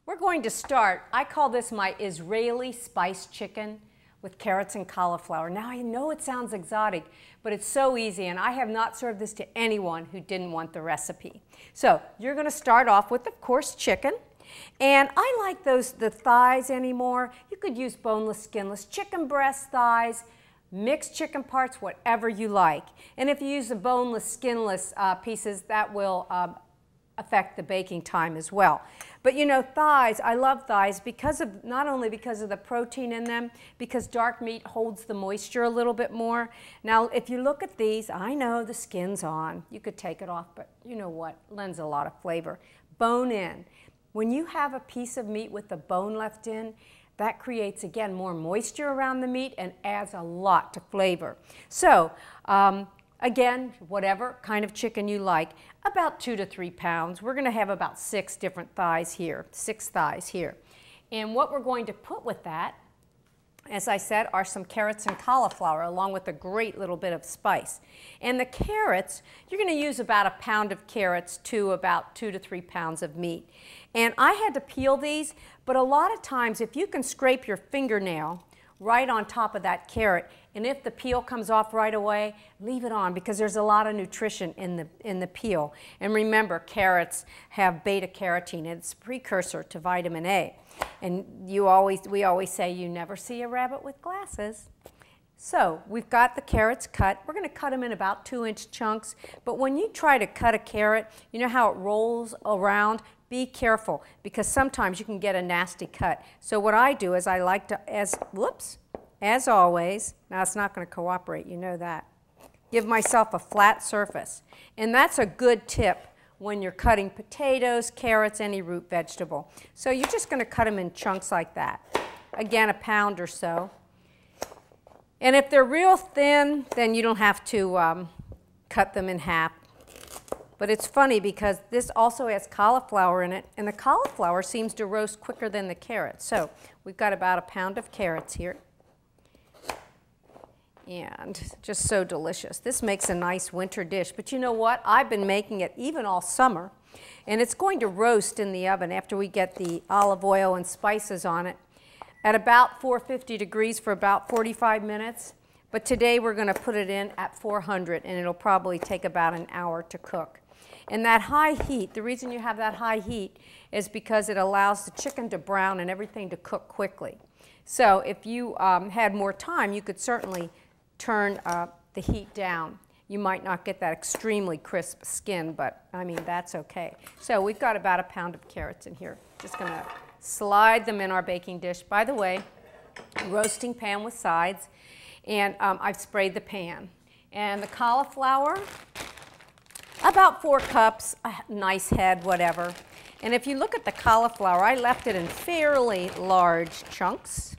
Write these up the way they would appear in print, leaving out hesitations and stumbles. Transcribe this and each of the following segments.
We're going to start, I call this my Israeli spiced chicken with carrots and cauliflower. Now I know it sounds exotic, but it's so easy, and I have not served this to anyone who didn't want the recipe. So you're going to start off with, of course, chicken. And I like the thighs anymore. You could use boneless, skinless, chicken breast, thighs, mixed chicken parts, whatever you like. And if you use the boneless, skinless pieces, that will affect the baking time as well. But you know, thighs, I love thighs because of, not only because of the protein in them, because dark meat holds the moisture a little bit more. Now, if you look at these, I know the skin's on. You could take it off, but you know what? Lends a lot of flavor. Bone in. When you have a piece of meat with the bone left in, that creates, again, more moisture around the meat and adds a lot to flavor. So, again, whatever kind of chicken you like, about 2 to 3 pounds. We're going to have about 6 different thighs here, 6 thighs here. And what we're going to put with that, as I said, are some carrots and cauliflower, along with a great little bit of spice. And the carrots, you're going to use about 1 pound of carrots to about 2 to 3 pounds of meat. And I had to peel these, but a lot of times if you can scrape your fingernail right on top of that carrot, and if the peel comes off right away, leave it on because there's a lot of nutrition in the peel. And remember, carrots have beta-carotene, and it's a precursor to vitamin A. And we always say you never see a rabbit with glasses. So we've got the carrots cut. We're going to cut them in about 2-inch chunks. But when you try to cut a carrot, you know how it rolls around? Be careful because sometimes you can get a nasty cut. So what I do is I like to, as always, now it's not going to cooperate, you know that, give myself a flat surface. And that's a good tip when you're cutting potatoes, carrots, any root vegetable. So you're just going to cut them in chunks like that. Again, 1 pound or so. And if they're real thin, then you don't have to cut them in half. But it's funny because this also has cauliflower in it, and the cauliflower seems to roast quicker than the carrots. So we've got about 1 pound of carrots here. And just so delicious. This makes a nice winter dish. But you know what? I've been making it even all summer, and it's going to roast in the oven after we get the olive oil and spices on it at about 450 degrees for about 45 minutes. But today we're going to put it in at 400, and it'll probably take about an hour to cook. And that high heat, the reason you have that high heat is because it allows the chicken to brown and everything to cook quickly. So if you had more time, you could certainly turn the heat down. You might not get that extremely crisp skin, but I mean, that's okay. So we've got about 1 pound of carrots in here. Just going to slide them in our baking dish. By the way, roasting pan with sides, and I've sprayed the pan. And the cauliflower, about 4 cups, a nice head, whatever. And if you look at the cauliflower, I left it in fairly large chunks.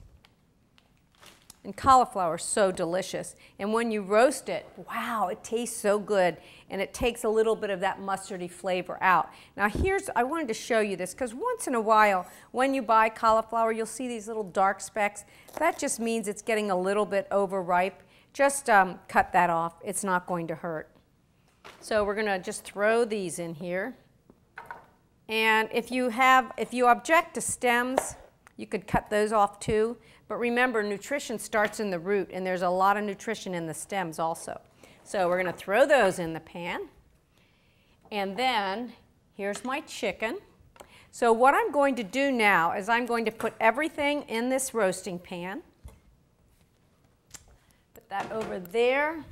And cauliflower is so delicious. And when you roast it, wow, it tastes so good. And it takes a little bit of that mustardy flavor out. Now I wanted to show you this because once in a while, when you buy cauliflower, you'll see these little dark specks. That just means it's getting a little bit overripe. Just cut that off. It's not going to hurt. So we're going to just throw these in here. And if you object to stems, you could cut those off too. But remember, nutrition starts in the root, and there's a lot of nutrition in the stems also. So we're going to throw those in the pan. And then here's my chicken. So what I'm going to do now is I'm going to put everything in this roasting pan. Put that over there.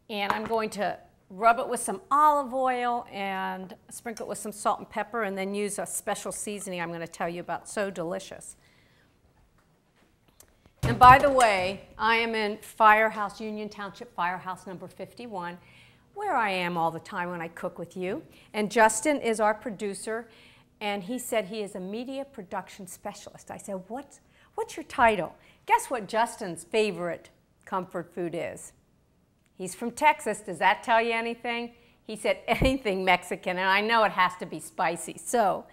And I'm going to rub it with some olive oil and sprinkle it with some salt and pepper, and then use a special seasoning I'm going to tell you about. So delicious. And by the way, I am in Firehouse, Union Township Firehouse number 51, where I am all the time when I cook with you. And Justin is our producer, and he said he is a media production specialist. I said, what's your title? Guess what Justin's favorite comfort food is? He's from Texas. Does that tell you anything? He said anything Mexican, and I know it has to be spicy. So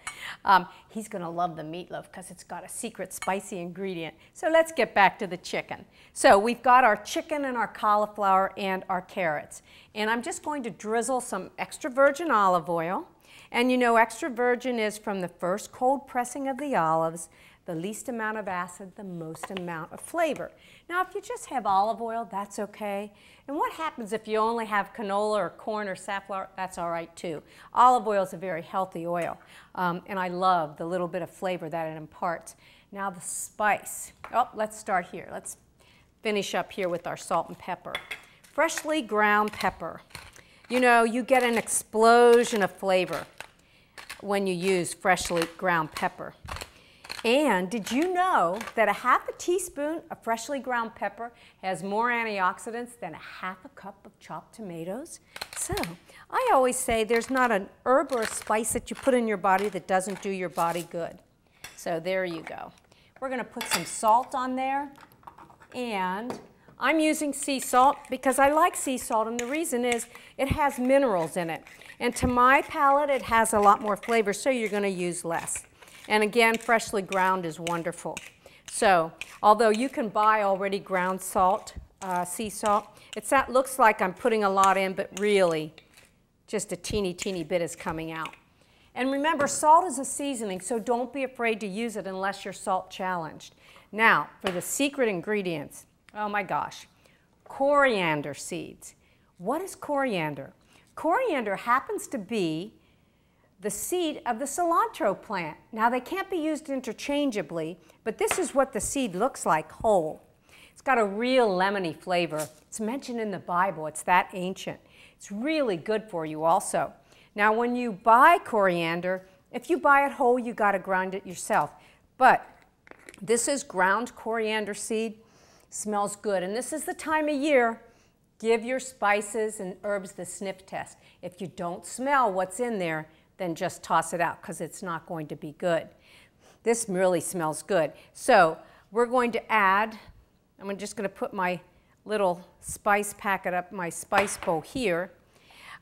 he's going to love the meatloaf because it's got a secret spicy ingredient. So let's get back to the chicken. So we've got our chicken and our cauliflower and our carrots. And I'm just going to drizzle some extra virgin olive oil. And you know, extra virgin is from the first cold pressing of the olives, the least amount of acid, the most amount of flavor. Now, if you just have olive oil, that's okay. And what happens if you only have canola or corn or safflower? That's all right too. Olive oil is a very healthy oil, and I love the little bit of flavor that it imparts. Now the spice. Oh, let's start here. Let's finish up here with our salt and pepper. Freshly ground pepper. You know, you get an explosion of flavor when you use freshly ground pepper. And did you know that a half a teaspoon of freshly ground pepper has more antioxidants than a half a cup of chopped tomatoes? So I always say there's not an herb or a spice that you put in your body that doesn't do your body good. So there you go. We're going to put some salt on there. And I'm using sea salt because I like sea salt, and the reason is it has minerals in it. And to my palate, it has a lot more flavor, so you're going to use less. And again, freshly ground is wonderful. So, although you can buy already ground salt, sea salt, looks like I'm putting a lot in, but really just a teeny bit is coming out. And remember, salt is a seasoning, so don't be afraid to use it unless you're salt challenged. Now, for the secret ingredients, oh my gosh, coriander seeds. What is coriander? Coriander happens to be the seed of the cilantro plant. Now, they can't be used interchangeably, but this is what the seed looks like whole. It's got a real lemony flavor. It's mentioned in the Bible. It's that ancient. It's really good for you also. Now, when you buy coriander, if you buy it whole, you got to grind it yourself. But this is ground coriander seed. Smells good. And this is the time of year. Give your spices and herbs the sniff test. If you don't smell what's in there, then just toss it out because it's not going to be good. This really smells good. So we're going to add, I'm just going to put my little spice packet up, my spice bowl here.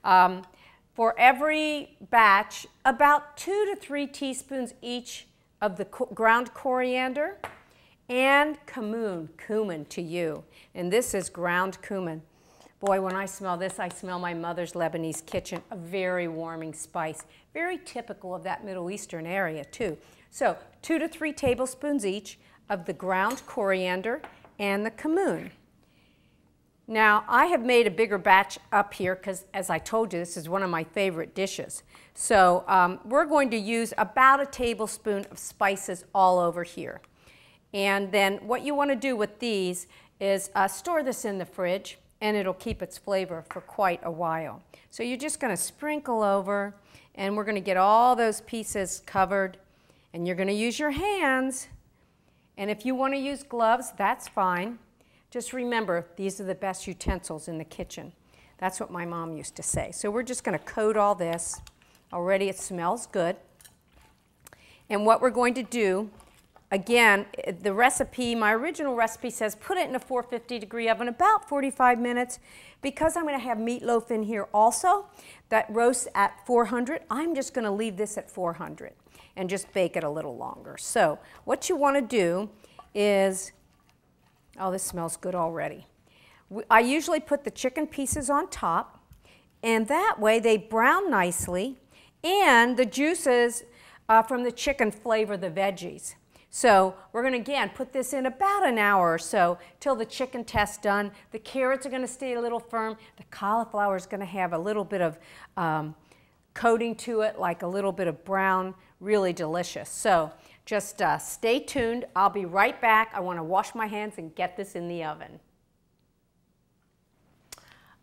For every batch, about 2 to 3 teaspoons each of the ground coriander and cumin to you. And this is ground cumin. Boy, when I smell this, I smell my mother's Lebanese kitchen, a very warming spice. Very typical of that Middle Eastern area, too. So 2 to 3 tablespoons each of the ground coriander and the cumin. Now, I have made a bigger batch up here because, as I told you, this is one of my favorite dishes. So we're going to use about a tablespoon of spices all over here. And then what you want to do with these is store this in the fridge, and it'll keep its flavor for quite a while. So you're just going to sprinkle over, and we're going to get all those pieces covered, and you're going to use your hands. And if you want to use gloves, that's fine. Just remember, these are the best utensils in the kitchen. That's what my mom used to say. So we're just going to coat all this. Already it smells good. And what we're going to do, again, the recipe, my original recipe says put it in a 450-degree oven about 45 minutes. Because I'm going to have meatloaf in here also that roasts at 400, I'm just going to leave this at 400 and just bake it a little longer. So what you want to do is, oh, this smells good already. I usually put the chicken pieces on top, and that way they brown nicely, and the juices from the chicken flavor the veggies. So we're going to, again, put this in about an hour or so till the chicken test's done. The carrots are going to stay a little firm. The cauliflower is going to have a little bit of coating to it, like a little bit of brown, really delicious. So just stay tuned. I'll be right back. I want to wash my hands and get this in the oven.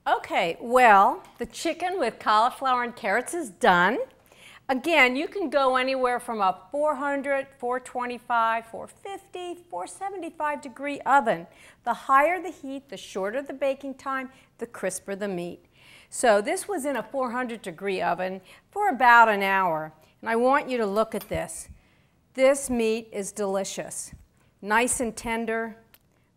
Okay, well, the chicken with cauliflower and carrots is done. Again, you can go anywhere from a 400, 425, 450, 475-degree oven. The higher the heat, the shorter the baking time, the crisper the meat. So this was in a 400-degree oven for about an hour. And I want you to look at this. This meat is delicious. Nice and tender.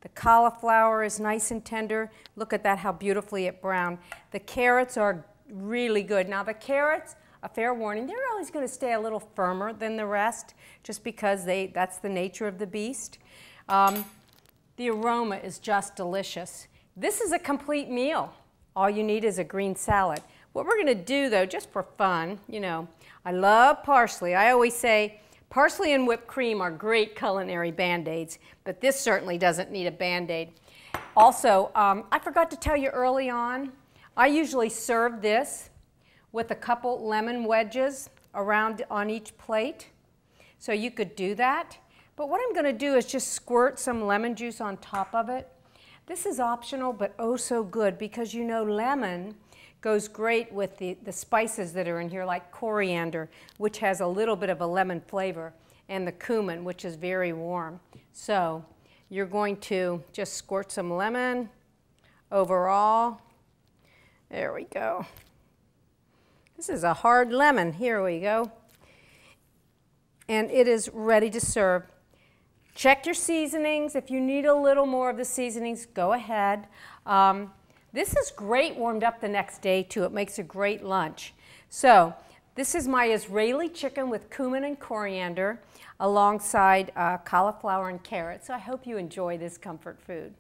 The cauliflower is nice and tender. Look at that, how beautifully it browned. The carrots are really good. Now the carrots, a fair warning, they're always going to stay a little firmer than the rest just because that's the nature of the beast. The aroma is just delicious. This is a complete meal. All you need is a green salad. What we're going to do though, just for fun, you know, I love parsley. I always say parsley and whipped cream are great culinary Band-Aids, but this certainly doesn't need a Band-Aid. Also, I forgot to tell you early on, I usually serve this with a couple lemon wedges around on each plate. So you could do that. But what I'm going to do is just squirt some lemon juice on top of it. This is optional, but oh so good, because you know lemon goes great with the spices that are in here, like coriander, which has a little bit of a lemon flavor, and the cumin, which is very warm. So you're going to just squirt some lemon overall. There we go. This is a hard lemon. Here we go. And it is ready to serve. Check your seasonings. If you need a little more of the seasonings, go ahead. This is great warmed up the next day too. It makes a great lunch. So this is my Israeli chicken with cumin and coriander alongside cauliflower and carrots. So I hope you enjoy this comfort food.